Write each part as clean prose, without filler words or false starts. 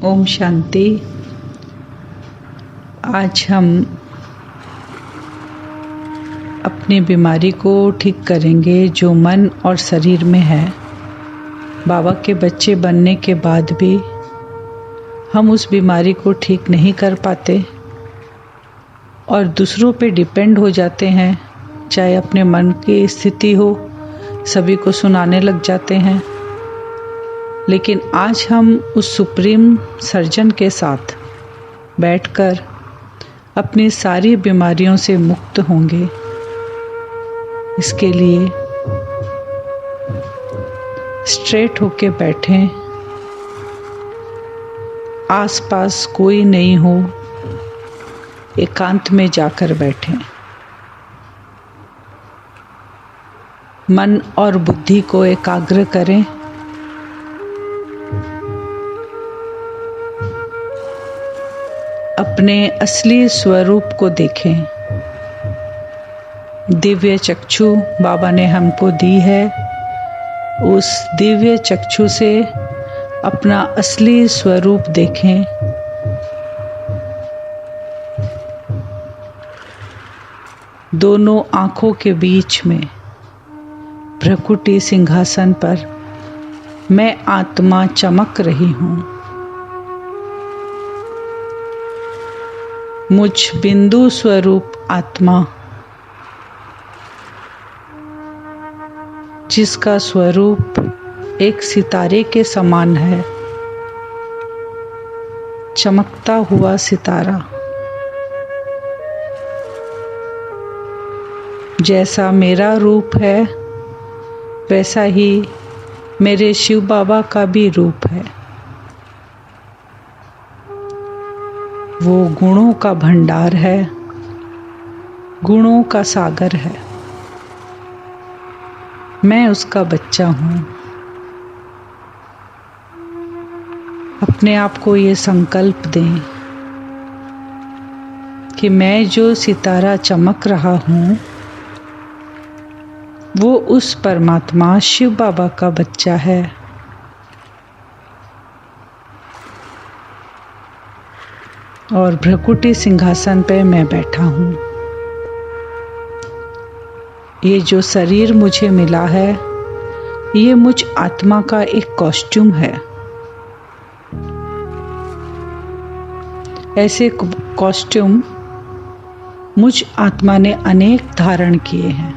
ओम शांति। आज हम अपनी बीमारी को ठीक करेंगे जो मन और शरीर में है। बाबा के बच्चे बनने के बाद भी हम उस बीमारी को ठीक नहीं कर पाते और दूसरों पे डिपेंड हो जाते हैं। चाहे अपने मन की स्थिति हो, सभी को सुनाने लग जाते हैं। लेकिन आज हम उस सुप्रीम सर्जन के साथ बैठकर अपनी सारी बीमारियों से मुक्त होंगे। इसके लिए स्ट्रेट होके बैठें, आसपास कोई नहीं हो, एकांत में जाकर बैठें। मन और बुद्धि को एकाग्र करें। अपने असली स्वरूप को देखें। दिव्य चक्षु बाबा ने हमको दी है। उस दिव्य चक्षु से अपना असली स्वरूप देखें। दोनों आँखों के बीच में भ्रकुटी सिंहासन पर मैं आत्मा चमक रही हूँ। मुझ बिंदु स्वरूप आत्मा, जिसका स्वरूप एक सितारे के समान है, चमकता हुआ सितारा। जैसा मेरा रूप है वैसा ही मेरे शिव बाबा का भी रूप है। वो गुणों का भंडार है, गुणों का सागर है। मैं उसका बच्चा हूँ। अपने आप को ये संकल्प दें कि मैं जो सितारा चमक रहा हूँ वो उस परमात्मा शिव बाबा का बच्चा है। और भ्रकुटी सिंहासन पे मैं बैठा हूँ। ये जो शरीर मुझे मिला है, ये मुझ आत्मा का एक कॉस्ट्यूम है। ऐसे कॉस्ट्यूम मुझ आत्मा ने अनेक धारण किए हैं,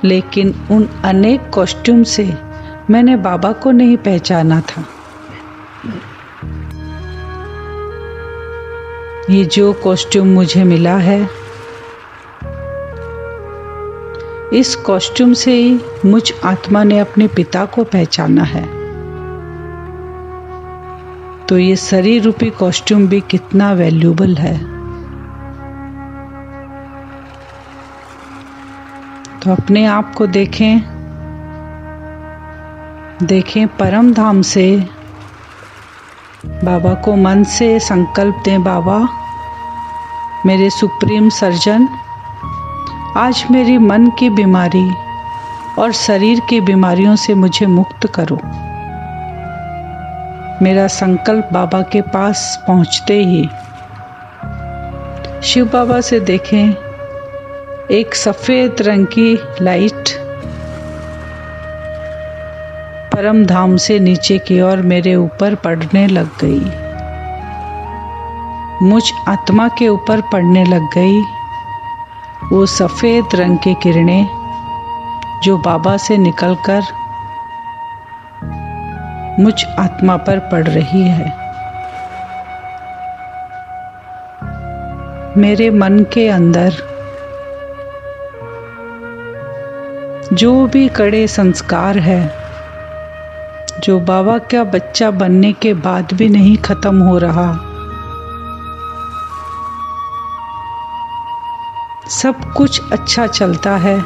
लेकिन उन अनेक कॉस्ट्यूम से मैंने बाबा को नहीं पहचाना था। ये जो कॉस्ट्यूम मुझे मिला है, इस कॉस्ट्यूम से ही मुझ आत्मा ने अपने पिता को पहचाना है। तो ये शरीर रूपी कॉस्ट्यूम भी कितना वैल्यूबल है। तो अपने आप को देखें, परम धाम से बाबा को मन से संकल्प दें। बाबा मेरे सुप्रीम सर्जन, आज मेरी मन की बीमारी और शरीर की बीमारियों से मुझे मुक्त करो। मेरा संकल्प बाबा के पास पहुंचते ही शिव बाबा से देखें, एक सफेद रंग की लाइट परम धाम से नीचे की ओर मेरे ऊपर पड़ने लग गई। मुझ आत्मा के ऊपर पड़ने लग गई वो सफेद रंग की किरणें जो बाबा से निकलकर मुझ आत्मा पर पड़ रही है। मेरे मन के अंदर जो भी कड़े संस्कार है, जो बाबा का बच्चा बनने के बाद भी नहीं खत्म हो रहा, सब कुछ अच्छा चलता है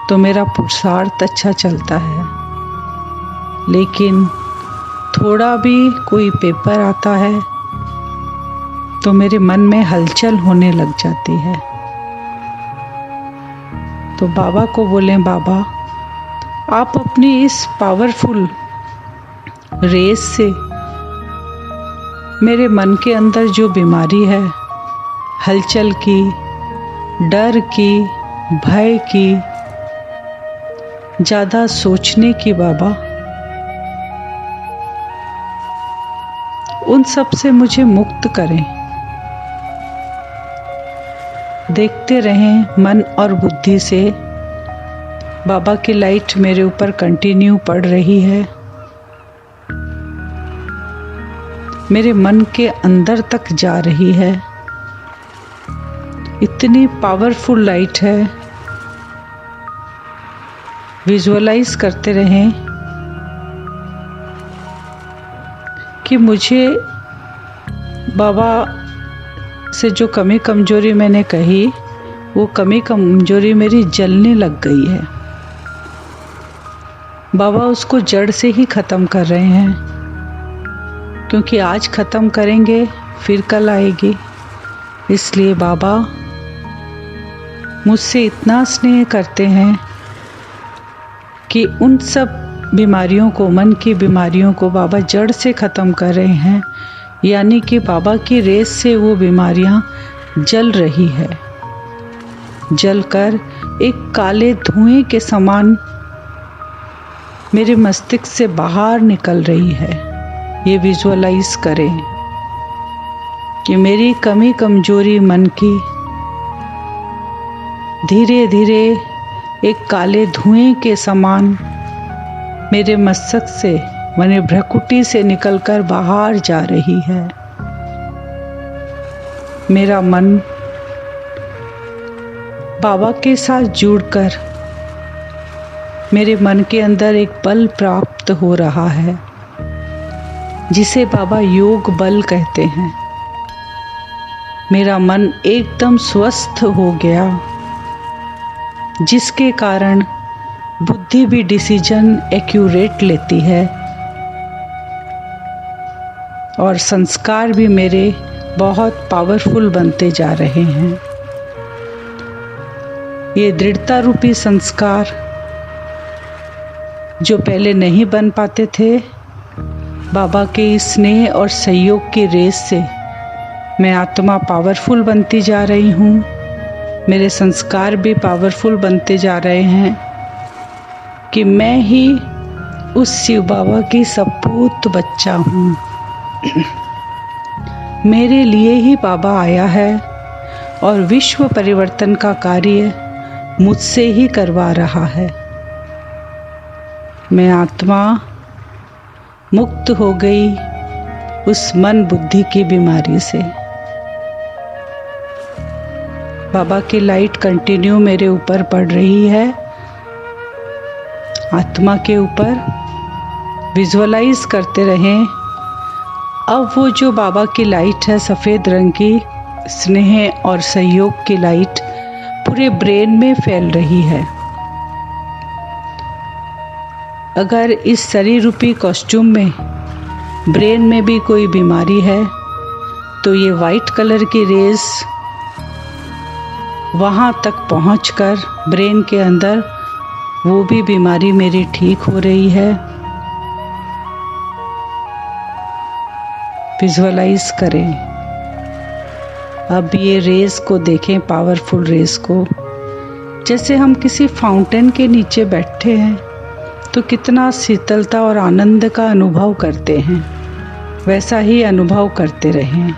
तो मेरा पुरुषार्थ अच्छा चलता है। लेकिन थोड़ा भी कोई पेपर आता है तो मेरे मन में हलचल होने लग जाती है। तो बाबा को बोलें, बाबा आप अपनी इस पावरफुल रेस से मेरे मन के अंदर जो बीमारी है, हलचल की, डर की, भय की, ज़्यादा सोचने की बाबा, उन सब से मुझे मुक्त करें। देखते रहें मन और बुद्धि से बाबा की लाइट मेरे ऊपर कंटिन्यू पड़ रही है, मेरे मन के अंदर तक जा रही है। इतनी पावरफुल लाइट है। विजुअलाइज करते रहें कि मुझे बाबा से जो कमी कमजोरी मैंने कही, वो कमी कमजोरी मेरी जलने लग गई है। बाबा उसको जड़ से ही ख़त्म कर रहे हैं, क्योंकि आज ख़त्म करेंगे फिर कल आएगी। इसलिए बाबा मुझसे इतना स्नेह करते हैं कि उन सब बीमारियों को, मन की बीमारियों को बाबा जड़ से ख़त्म कर रहे हैं। यानी कि बाबा की रेस से वो बीमारियां जल रही है, जलकर एक काले धुएं के समान मेरे मस्तिष्क से बाहर निकल रही है। ये विजुअलाइज करें कि मेरी कमी कमजोरी मन की धीरे धीरे एक काले धुएं के समान मेरे मस्तिष्क से, माने भ्रकुटी से निकलकर बाहर जा रही है। मेरा मन बाबा के साथ जुड़कर मेरे मन के अंदर एक बल प्राप्त हो रहा है, जिसे बाबा योग बल कहते हैं। मेरा मन एकदम स्वस्थ हो गया, जिसके कारण बुद्धि भी डिसीजन एक्यूरेट लेती है और संस्कार भी मेरे बहुत पावरफुल बनते जा रहे हैं। ये दृढ़ता रूपी संस्कार जो पहले नहीं बन पाते थे, बाबा के स्नेह और सहयोग की रेस से मैं आत्मा पावरफुल बनती जा रही हूँ। मेरे संस्कार भी पावरफुल बनते जा रहे हैं कि मैं ही उस शिव बाबा की सपूत बच्चा हूँ। मेरे लिए ही बाबा आया है और विश्व परिवर्तन का कार्य मुझसे ही करवा रहा है। मैं आत्मा मुक्त हो गई उस मन बुद्धि की बीमारी से। बाबा की लाइट कंटिन्यू मेरे ऊपर पड़ रही है, आत्मा के ऊपर। विजुअलाइज करते रहें। अब वो जो बाबा की लाइट है, सफ़ेद रंग की, स्नेह और सहयोग की लाइट पूरे ब्रेन में फैल रही है। अगर इस शरीर रूपी कॉस्ट्यूम में ब्रेन में भी कोई बीमारी है, तो ये वाइट कलर की रेज वहाँ तक पहुँचकर ब्रेन के अंदर वो भी बीमारी मेरी ठीक हो रही है। विजुअलाइज करें। अब ये रेस को देखें, पावरफुल रेस को। जैसे हम किसी फाउंटेन के नीचे बैठे हैं तो कितना शीतलता और आनंद का अनुभव करते हैं, वैसा ही अनुभव करते रहें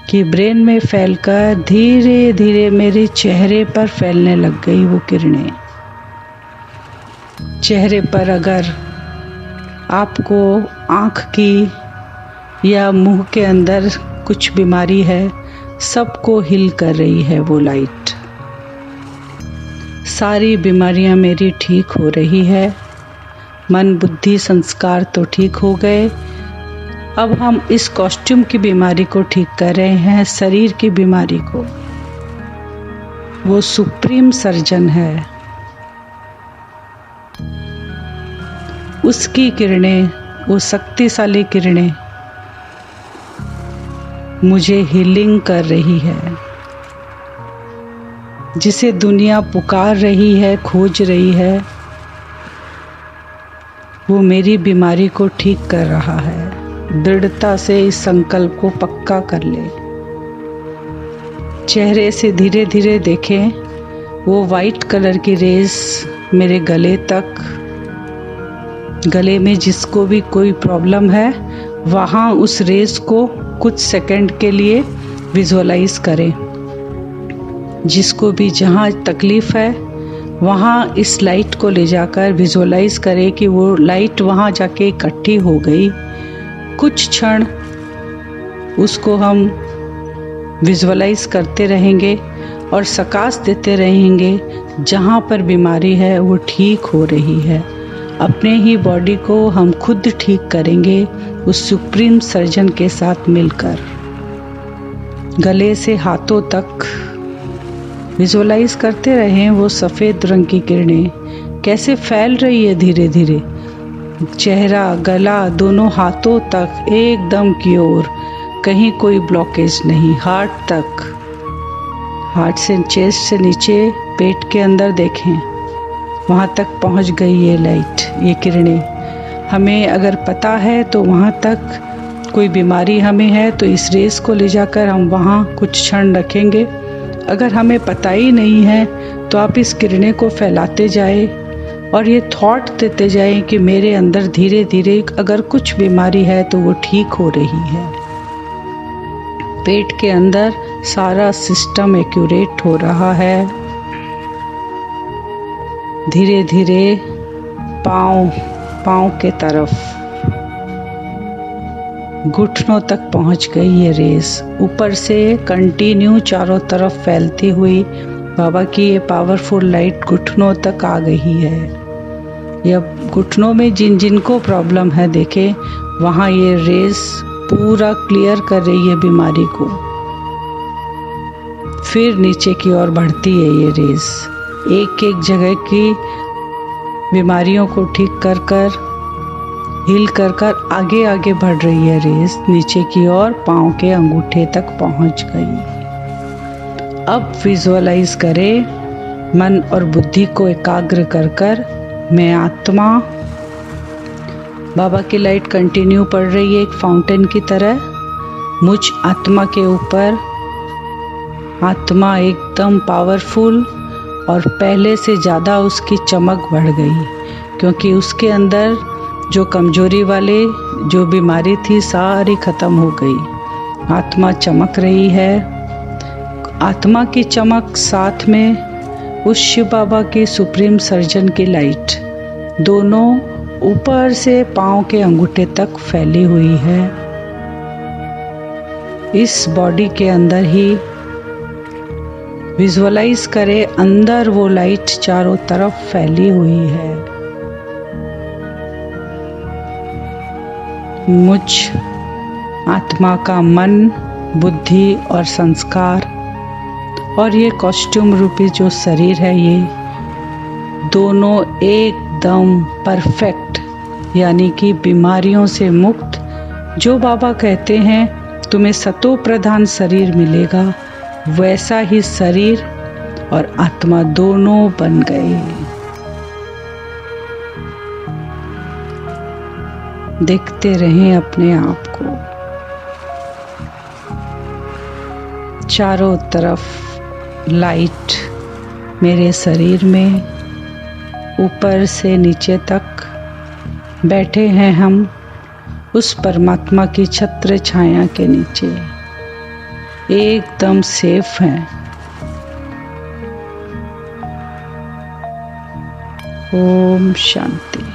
कि ब्रेन में फैलकर धीरे धीरे मेरे चेहरे पर फैलने लग गई वो किरणें। चेहरे पर अगर आपको आँख की या मुंह के अंदर कुछ बीमारी है, सबको हिल कर रही है वो लाइट। सारी बीमारियां मेरी ठीक हो रही है। मन बुद्धि संस्कार तो ठीक हो गए। अब हम इस कॉस्ट्यूम की बीमारी को ठीक कर रहे हैं, शरीर की बीमारी को। वो सुप्रीम सर्जन है, उसकी किरणें, वो शक्तिशाली किरणें मुझे हीलिंग कर रही है, जिसे दुनिया पुकार रही है, खोज रही है। वो मेरी बीमारी को ठीक कर रहा है। दृढ़ता से इस संकल्प को पक्का कर ले। चेहरे से धीरे धीरे देखें, वो वाइट कलर की रेज मेरे गले तक, गले में जिसको भी कोई प्रॉब्लम है वहाँ उस रेज को कुछ सेकंड के लिए विजुअलाइज करें। जिसको भी जहाँ तकलीफ़ है वहाँ इस लाइट को ले जाकर विजुअलाइज करें कि वो लाइट वहाँ जाके इकट्ठी हो गई। कुछ क्षण उसको हम विजुअलाइज करते रहेंगे और सकाश देते रहेंगे। जहाँ पर बीमारी है वो ठीक हो रही है। अपने ही बॉडी को हम खुद ठीक करेंगे उस सुप्रीम सर्जन के साथ मिलकर। गले से हाथों तक विजुअलाइज करते रहें वो सफ़ेद रंग की किरणें कैसे फैल रही है धीरे धीरे। चेहरा, गला, दोनों हाथों तक एकदम की ओर, कहीं कोई ब्लॉकेज नहीं। हार्ट तक, हार्ट से चेस्ट से नीचे पेट के अंदर देखें, वहाँ तक पहुँच गई ये लाइट, ये किरणें। हमें अगर पता है तो वहाँ तक कोई बीमारी हमें है तो इस रेस को ले जाकर हम वहाँ कुछ क्षण रखेंगे। अगर हमें पता ही नहीं है तो आप इस किरणें को फैलाते जाए और ये थॉट देते जाएं कि मेरे अंदर धीरे धीरे अगर कुछ बीमारी है तो वो ठीक हो रही है। पेट के अंदर सारा सिस्टम एक्यूरेट हो रहा है। धीरे धीरे पाँव के तरफ घुटनों तक पहुंच गई ये रेस। ऊपर से कंटिन्यू चारों तरफ फैलती हुई बाबा की ये पावरफुल लाइट घुटनों तक आ गई है। यह घुटनों में जिन जिन को प्रॉब्लम है देखें, वहाँ ये रेस पूरा क्लियर कर रही है बीमारी को। फिर नीचे की ओर बढ़ती है ये रेस, एक एक जगह की बीमारियों को ठीक कर कर हिल कर कर आगे आगे बढ़ रही है रेस। नीचे की ओर पाँव के अंगूठे तक पहुंच गई। अब विजुअलाइज करें, मन और बुद्धि को एकाग्र कर कर मैं आत्मा, बाबा की लाइट कंटिन्यू पड़ रही है एक फाउंटेन की तरह। मुझ आत्मा के ऊपर, आत्मा एकदम पावरफुल और पहले से ज़्यादा उसकी चमक बढ़ गई, क्योंकि उसके अंदर जो कमजोरी वाले जो बीमारी थी सारी ख़त्म हो गई। आत्मा चमक रही है। आत्मा की चमक साथ में उस शिव बाबा की सुप्रीम सर्जन की लाइट, दोनों ऊपर से पाँव के अंगूठे तक फैली हुई है। इस बॉडी के अंदर ही विजुअलाइज करें, अंदर वो लाइट चारों तरफ फैली हुई है। मुझ आत्मा का मन, बुद्धि और संस्कार और ये कॉस्ट्यूम रूपी जो शरीर है, ये दोनों एकदम परफेक्ट, यानी कि बीमारियों से मुक्त। जो बाबा कहते हैं तुम्हें सतो प्रधान शरीर मिलेगा, वैसा ही शरीर और आत्मा दोनों बन गए। देखते रहें अपने आप को। चारों तरफ लाइट मेरे शरीर में, ऊपर से नीचे तक बैठे हैं हम उस परमात्मा की छत्र छाया के नीचे, एकदम सेफ हैं। ओम शांति।